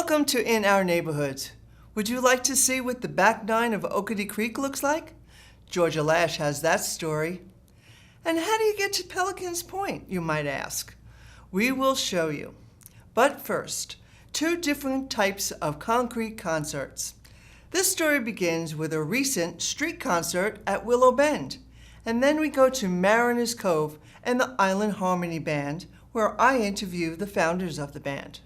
Welcome to In Our Neighborhoods. Would you like to see what the back nine of Okatie Creek looks like? Georgia Lash has that story. And how do you get to Pelican's Point, you might ask? We will show you. But first, two different types of concrete concerts. This story begins with a recent street concert at Willow Bend. And then we go to Mariners Cove and the Island Harmony Band, where I interview the founders of the band.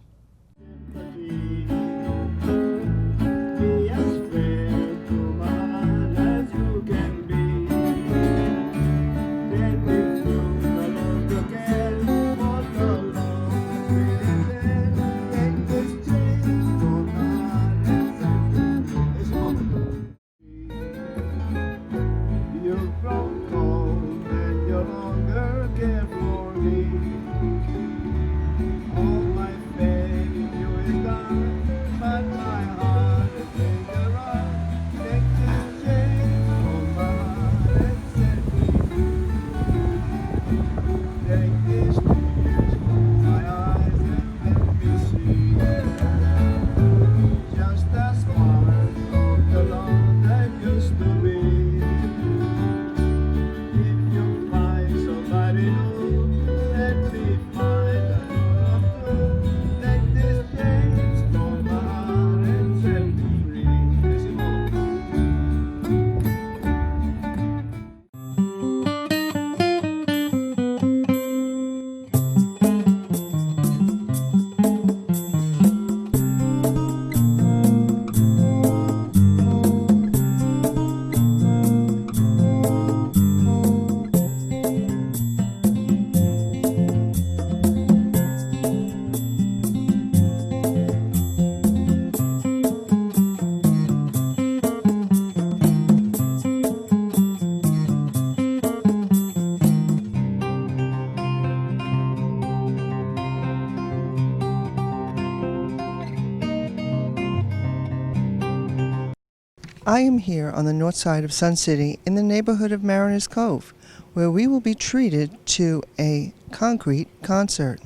I am here on the north side of Sun City in the neighborhood of Mariners Cove, where we will be treated to a concrete concert.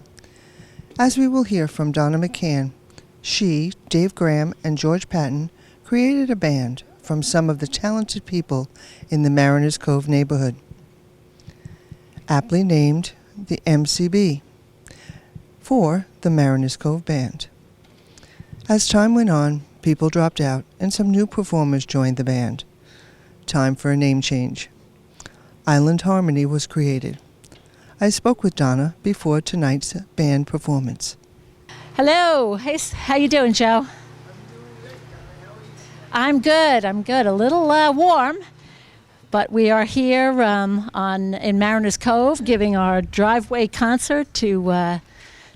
As we will hear from Donna McCann, she, Dave Graham, and George Patton created a band from some of the talented people in the Mariners Cove neighborhood, aptly named the MCB, for the Mariners Cove Band. As time went on, people dropped out and some new performers joined the band. Time for a name change. Island Harmony was created. I spoke with Donna before tonight's band performance. Hello. Hey, how you doing, Joe? I'm good. A little warm, but we are here in Mariners Cove giving our driveway concert to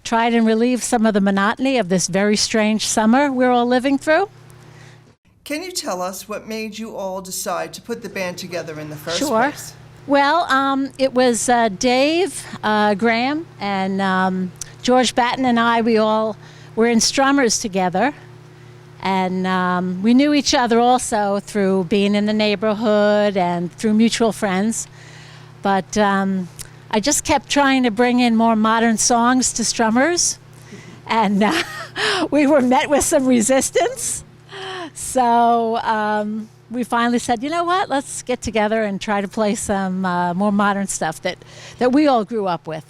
try and relieve some of the monotony of this very strange summer we're all living through. Can you tell us what made you all decide to put the band together in the first Sure. place? Well, it was Dave Graham and George Patton and I. We all were in Strummers together, and we knew each other also through being in the neighborhood and through mutual friends. But I just kept trying to bring in more modern songs to Strummers, and we were met with some resistance. So we finally said, you know what, let's get together and try to play some more modern stuff that we all grew up with.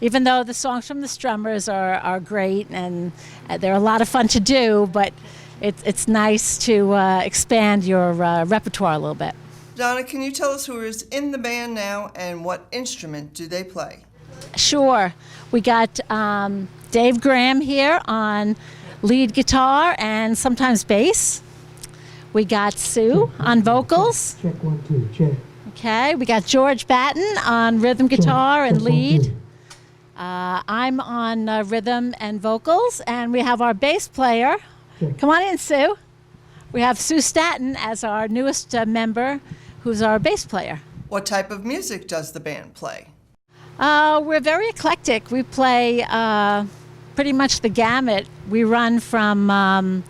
Even though the songs from the Strummers are great and they're a lot of fun to do, but it's nice to expand your repertoire a little bit. Donna, can you tell us who is in the band now and what instrument do they play? Sure. We got Dave Graham here on lead guitar and sometimes bass. We got Sue on vocals. Check 1 2 check. Okay. We got George Patton on rhythm guitar and lead. I'm on rhythm and vocals, and we have our bass player. Check. Come on in, Sue. We have Sue Staton as our newest member, who's our bass player. What type of music does the band play? We're very eclectic. We play pretty much the gamut. We run from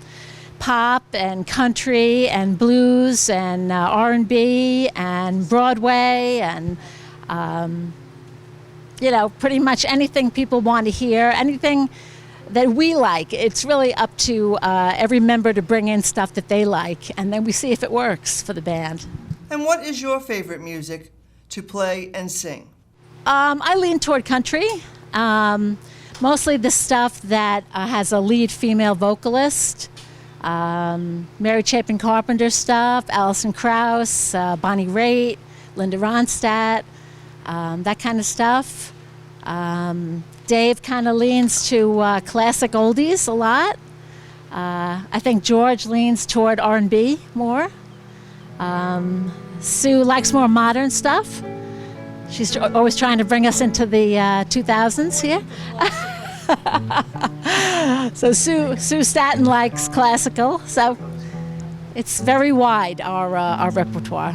pop and country and blues and R&B and Broadway and pretty much anything people want to hear, anything that we like. It's really up to every member to bring in stuff that they like, and then we see if it works for the band. And what is your favorite music to play and sing? I lean toward country, mostly the stuff that has a lead female vocalist. Mary Chapin Carpenter stuff, Alison Krauss, Bonnie Raitt, Linda Ronstadt, that kind of stuff. Dave kind of leans to classic oldies a lot. I think George leans toward R&B more. Sue likes more modern stuff. She's always trying to bring us into the 2000s here. So Sue Staton likes classical. So it's very wide, our repertoire.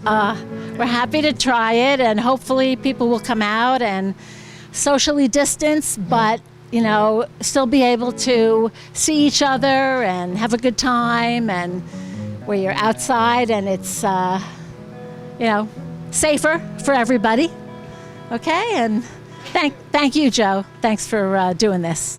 We're happy to try it, and hopefully people will come out and socially distance, but still be able to see each other and have a good time, and where you're outside and it's safer for everybody. Okay, and thank you, Joe. Thanks for doing this.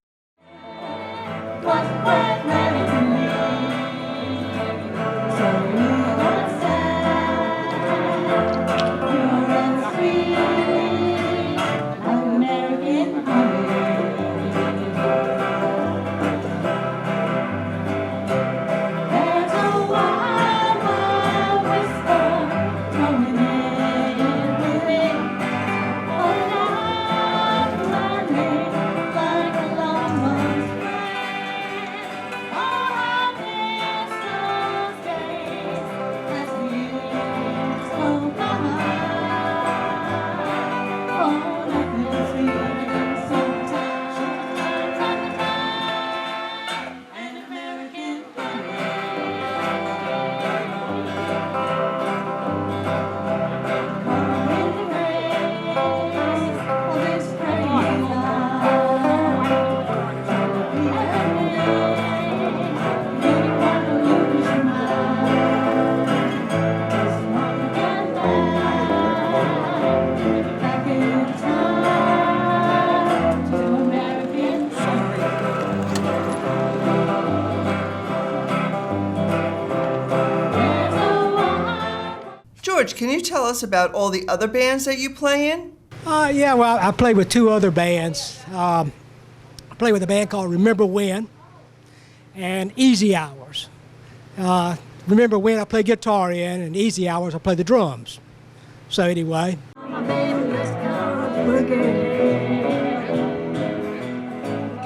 George, can you tell us about all the other bands that you play in? Yeah, well, I play with two other bands. I play with a band called Remember When and Easy Hours. Remember When I play guitar in, and Easy Hours I play the drums. So anyway.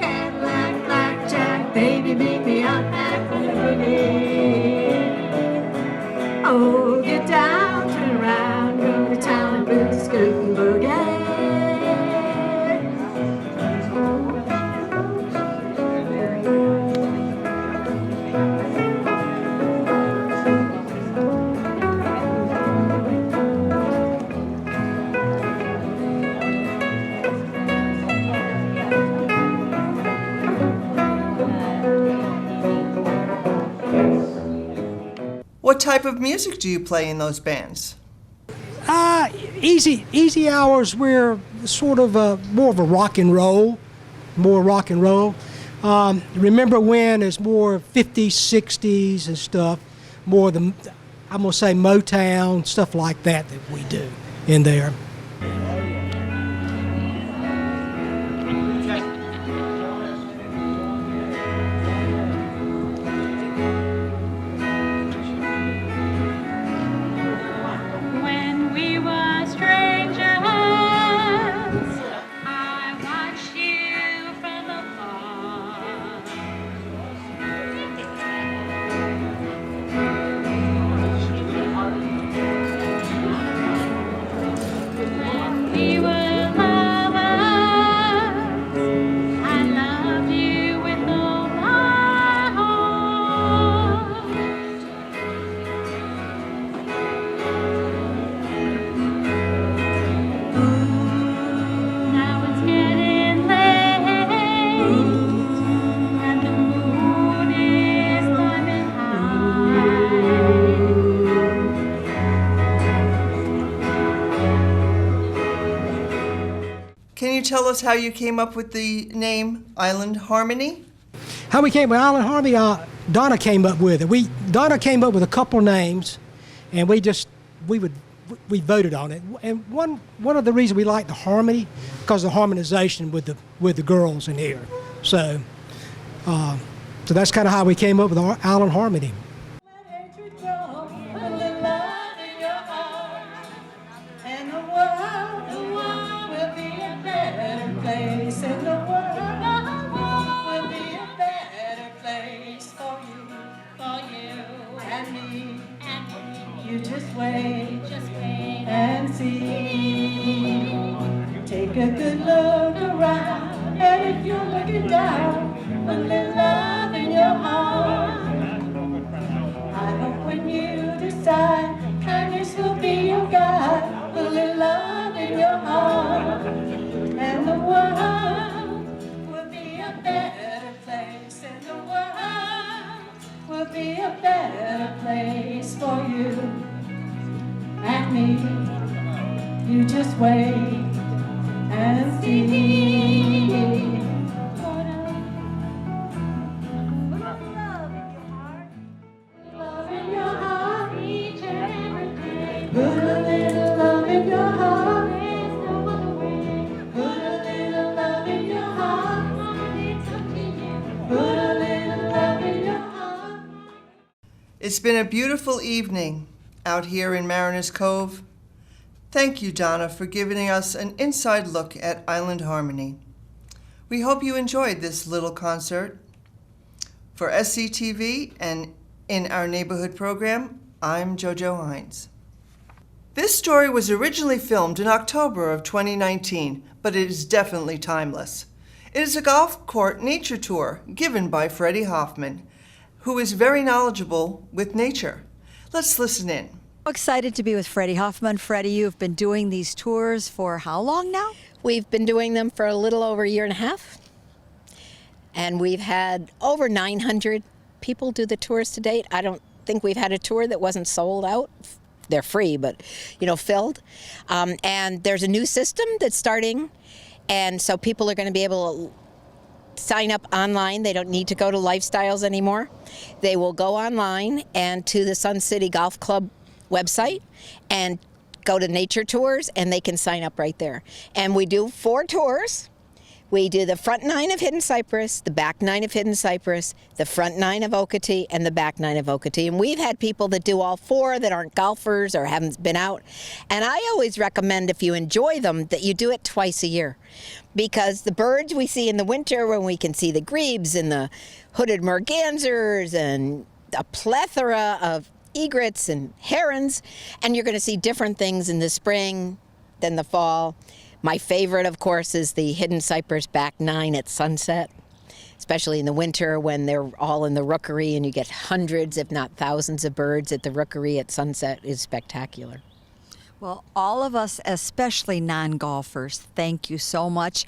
Cadillac, blackjack, baby, meet me out back on the boogie. Oh, get down, turn around, go to town and boogie, scoot and boogie. What type of music do you play in those bands? Easy Hours, we're sort of more of a rock and roll. Remember When is more 50s, 60s and stuff. More I'm going to say Motown, stuff like that we do in there. When we were strangers, I watched you from afar. When tell us how you came up with the name Island Harmony? How we came with Island Harmony, Donna came up with it. Donna came up with a couple names, and we voted on it. And one of the reasons we like the harmony, because of the harmonization with the girls in here. So that's kind of how we came up with Island Harmony. You just wait and see. Take a good look around, and if you're looking down, put a little love in your heart. I hope when you decide, kindness will be your guide. Put a little love in your heart, and the world will be a better place, and the world will be a better place for you and me. You just wait and see. Put a love in your heart, each and every day. Put a little love in your heart. There's no other way. Put a little love in your heart. It's up to you. Put a little love in your heart. It's been a beautiful evening out here in Mariners Cove. Thank you, Donna, for giving us an inside look at Island Harmony. We hope you enjoyed this little concert. For SCTV and in our neighborhood program, I'm JoJo Hines. This story was originally filmed in October of 2019, but it is definitely timeless. It is a golf court nature tour given by Freddie Hoffman, who is very knowledgeable with nature. Let's listen in. Excited to be with Freddie Hoffman. Freddie, you've been doing these tours for how long now? We've been doing them for a little over a year and a half. And we've had over 900 people do the tours to date. I don't think we've had a tour that wasn't sold out. They're free, but, filled. And there's a new system that's starting. And so people are going to be able to sign up online. They don't need to go to Lifestyles anymore. They will go online and to the Sun City Golf Club website and go to Nature Tours, and they can sign up right there. And we do 4 tours. We do the front 9 of Hidden Cypress, the back 9 of Hidden Cypress, the front 9 of Okatie, and the back 9 of Okatie. And we've had people that do all 4 that aren't golfers or haven't been out. And I always recommend, if you enjoy them, that you do it twice a year. Because the birds we see in the winter, when we can see the grebes and the hooded mergansers and a plethora of egrets and herons, and you're going to see different things in the spring than the fall. My favorite, of course, is the Hidden Cypress back 9 at sunset, especially in the winter when they're all in the rookery and you get hundreds, if not thousands, of birds at the rookery at sunset is spectacular. Well, all of us, especially non-golfers, thank you so much.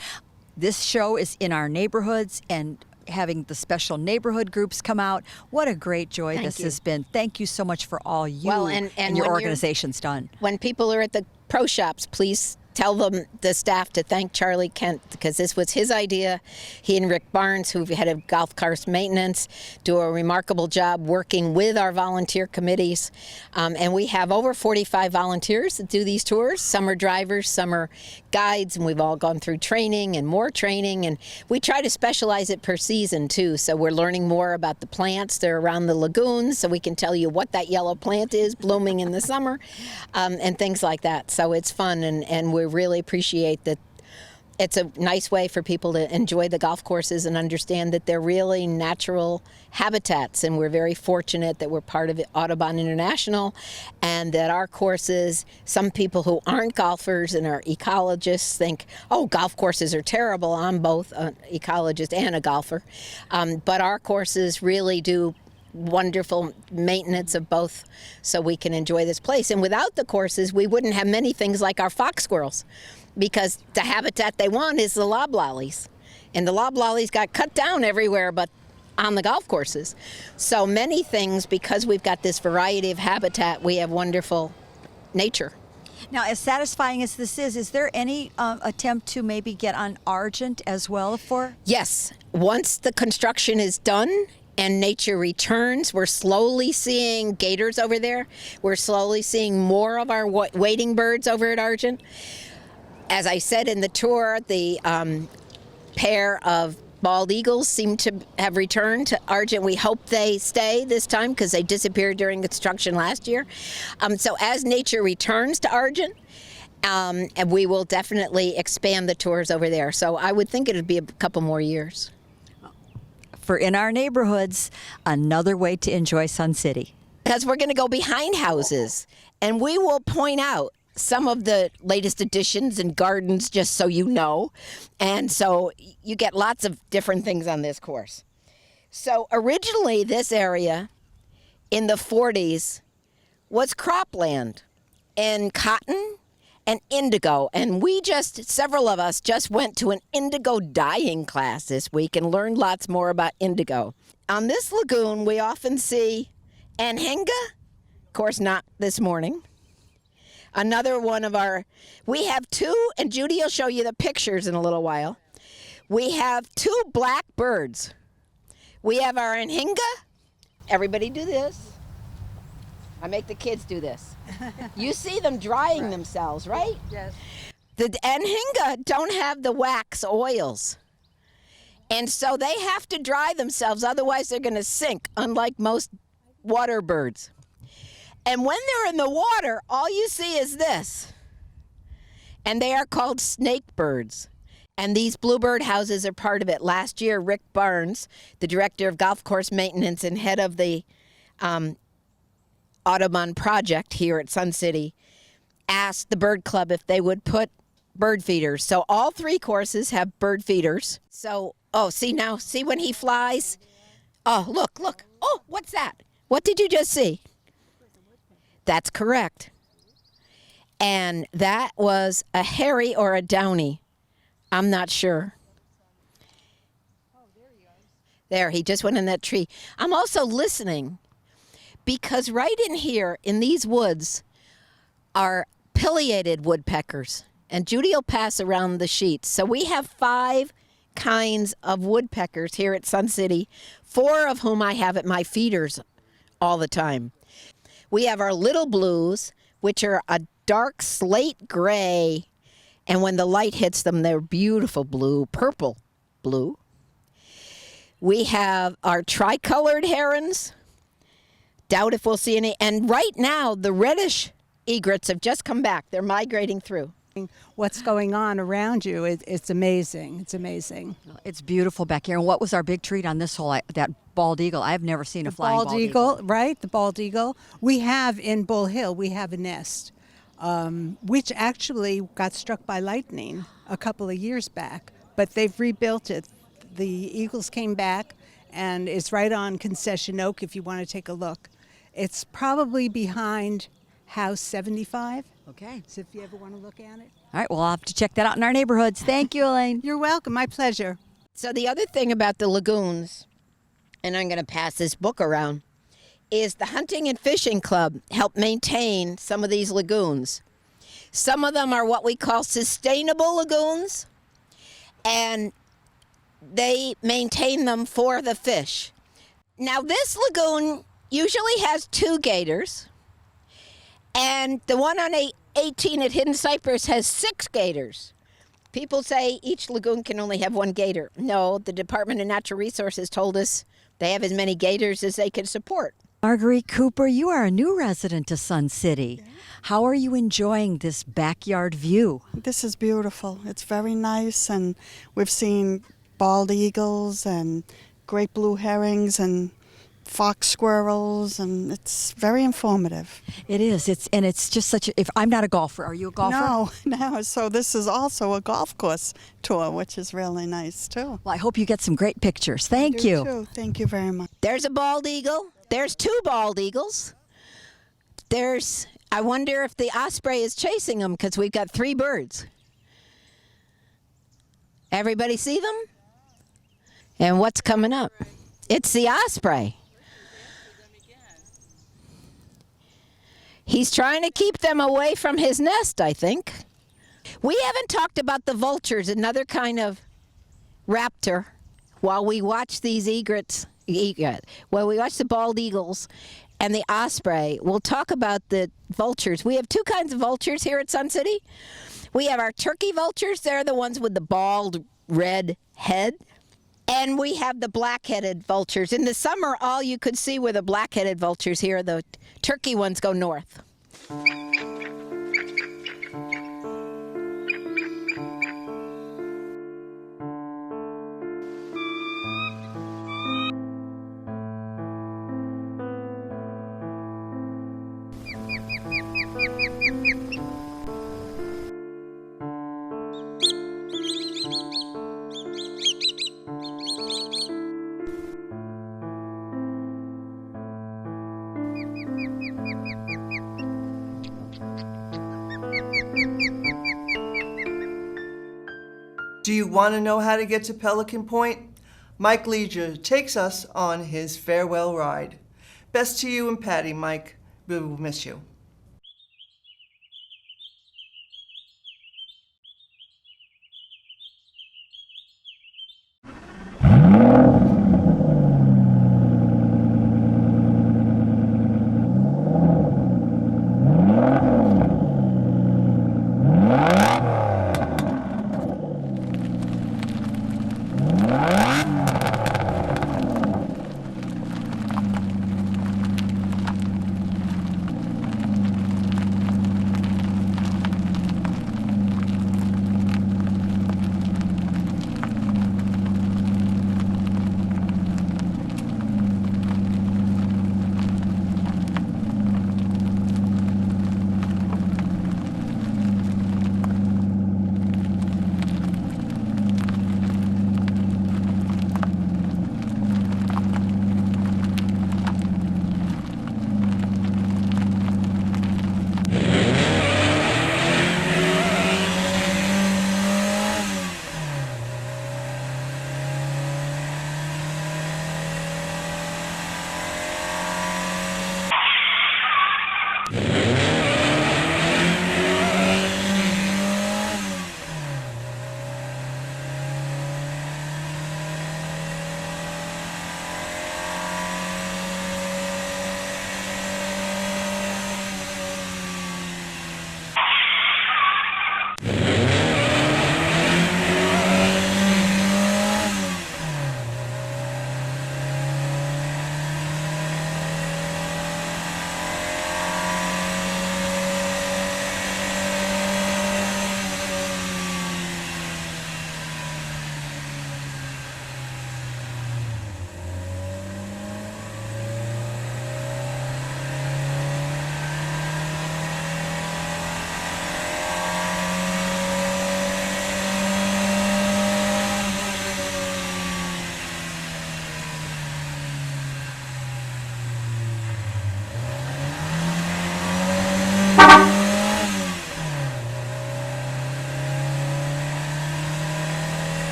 This show is in our neighborhoods, and having the special neighborhood groups come out. What a great joy this has been. Thank you so much for all you and your organization's done. When people are at the pro shops, please tell them, the staff, to thank Charlie Kent, because this was his idea. He and Rick Barnes, who head of golf course maintenance, do a remarkable job working with our volunteer committees. And we have over 45 volunteers that do these tours. Some are drivers, some are guides, and we've all gone through training and more training. And we try to specialize it per season, too. So we're learning more about the plants that are around the lagoons, so we can tell you what that yellow plant is blooming in the summer, and things like that. So it's fun, and we really appreciate that. It's a nice way for people to enjoy the golf courses and understand that they're really natural habitats, and we're very fortunate that we're part of Audubon International, and that our courses, some people who aren't golfers and are ecologists think, oh, golf courses are terrible. I'm both an ecologist and a golfer, but our courses really do wonderful maintenance of both, so we can enjoy this place. And without the courses, we wouldn't have many things like our fox squirrels, because the habitat they want is the loblollies. And the loblollies got cut down everywhere but on the golf courses. So many things, because we've got this variety of habitat, we have wonderful nature. Now, as satisfying as this is there any attempt to maybe get on Argent as well for? Yes, once the construction is done and nature returns, we're slowly seeing gators over there. We're slowly seeing more of our wading birds over at Argent. As I said in the tour, the pair of bald eagles seem to have returned to Argent. We hope they stay this time because they disappeared during construction last year. So as nature returns to Argent, and we will definitely expand the tours over there. So I would think it would be a couple more years. For In Our Neighborhoods, another way to enjoy Sun City. Because we're going to go behind houses, and we will point out some of the latest additions and gardens, just so you know. And so you get lots of different things on this course. So originally this area in the 40s was cropland and cotton and indigo. And several of us just went to an indigo dyeing class this week and learned lots more about indigo. On this lagoon, we often see anhinga, of course not this morning. Another one of we have two, and Judy will show you the pictures in a little while. We have two black birds. We have our anhinga. Everybody do this. I make the kids do this. You see them drying themselves, right? Yes. The anhinga don't have the wax oils. And so they have to dry themselves, otherwise they're going to sink, unlike most water birds. And when they're in the water, all you see is this. And they are called snake birds. And these bluebird houses are part of it. Last year, Rick Barnes, the director of golf course maintenance and head of the Audubon project here at Sun City, asked the bird club if they would put bird feeders. So all three courses have bird feeders. So, see when he flies? Oh, look. Oh, what's that? What did you just see? That's correct. And that was a hairy or a downy. I'm not sure. There, he just went in that tree. I'm also listening because right in here, in these woods, are pileated woodpeckers. And Judy will pass around the sheets. So we have 5 kinds of woodpeckers here at Sun City, 4 of whom I have at my feeders all the time. We have our little blues, which are a dark slate gray, and when the light hits them, they're beautiful blue, purple blue. We have our tricolored herons. Doubt if we'll see any. And right now, the reddish egrets have just come back. They're migrating through. What's going on around you, it's amazing. It's amazing. It's beautiful back here. And what was our big treat on this hole? That bald eagle. I've never seen a flying bald eagle. Right? The bald eagle. We have in Bull Hill, we have a nest, which actually got struck by lightning a couple of years back, but they've rebuilt it. The eagles came back, and it's right on Concession Oak if you want to take a look. It's probably behind House 75. Okay. So if you ever want to look at it. All right, we'll have to check that out in our neighborhoods. Thank you, Elaine. You're welcome. My pleasure. So the other thing about the lagoons, and I'm going to pass this book around, is the Hunting and Fishing Club help maintain some of these lagoons. Some of them are what we call sustainable lagoons, and they maintain them for the fish. Now, this lagoon usually has 2 gators, and the one on 18 at Hidden Cypress has 6 gators. People say each lagoon can only have 1 gator. No, the Department of Natural Resources told us they have as many gators as they can support. Marguerite Cooper, you are a new resident to Sun City. How are you enjoying this backyard view? This is beautiful. It's very nice, and we've seen bald eagles and great blue herrings and fox squirrels, and it's very informative. It is. It's just such a, if I'm not a golfer, are you a golfer? No. So this is also a golf course tour, which is really nice too. Well, I hope you get some great pictures. Thank Do you. too. Thank you very much. There's a bald eagle. There's 2 bald eagles. I wonder if the osprey is chasing them because we've got 3 birds. Everybody see them? And what's coming up? It's the osprey. He's trying to keep them away from his nest, I think. We haven't talked about the vultures, another kind of raptor, while we watch these egrets, while we watch the bald eagles and the osprey. We'll talk about the vultures. We have two kinds of vultures here at Sun City. We have our turkey vultures. They're the ones with the bald red head. And we have the black-headed vultures. In the summer, all you could see were the black-headed vultures here. The turkey ones go north. Do you want to know how to get to Pelican Point? Mike Leisure takes us on his farewell ride. Best to you and Patty, Mike. We will miss you.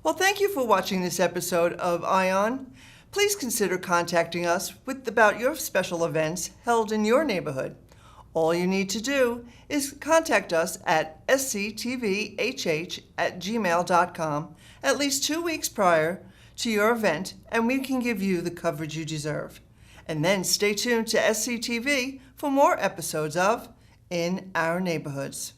Well, thank you for watching this episode of Ion. Please consider contacting us about your special events held in your neighborhood. All you need to do is contact us at sctvhh@gmail.com at least 2 weeks prior to your event, and we can give you the coverage you deserve. And then stay tuned to SCTV for more episodes of In Our Neighborhoods.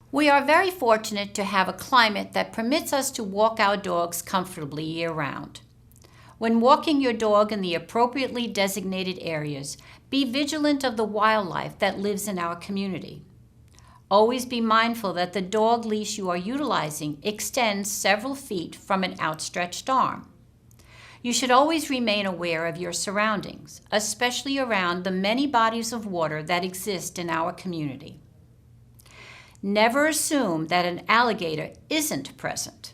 We are very fortunate to have a climate that permits us to walk our dogs comfortably year-round. When walking your dog in the appropriately designated areas, be vigilant of the wildlife that lives in our community. Always be mindful that the dog leash you are utilizing extends several feet from an outstretched arm. You should always remain aware of your surroundings, especially around the many bodies of water that exist in our community. Never assume that an alligator isn't present.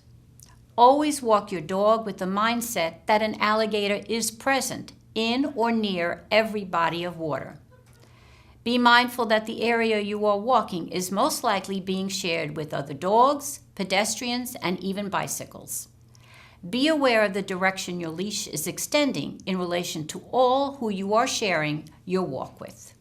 Always walk your dog with the mindset that an alligator is present in or near every body of water. Be mindful that the area you are walking is most likely being shared with other dogs, pedestrians, and even bicycles. Be aware of the direction your leash is extending in relation to all who you are sharing your walk with.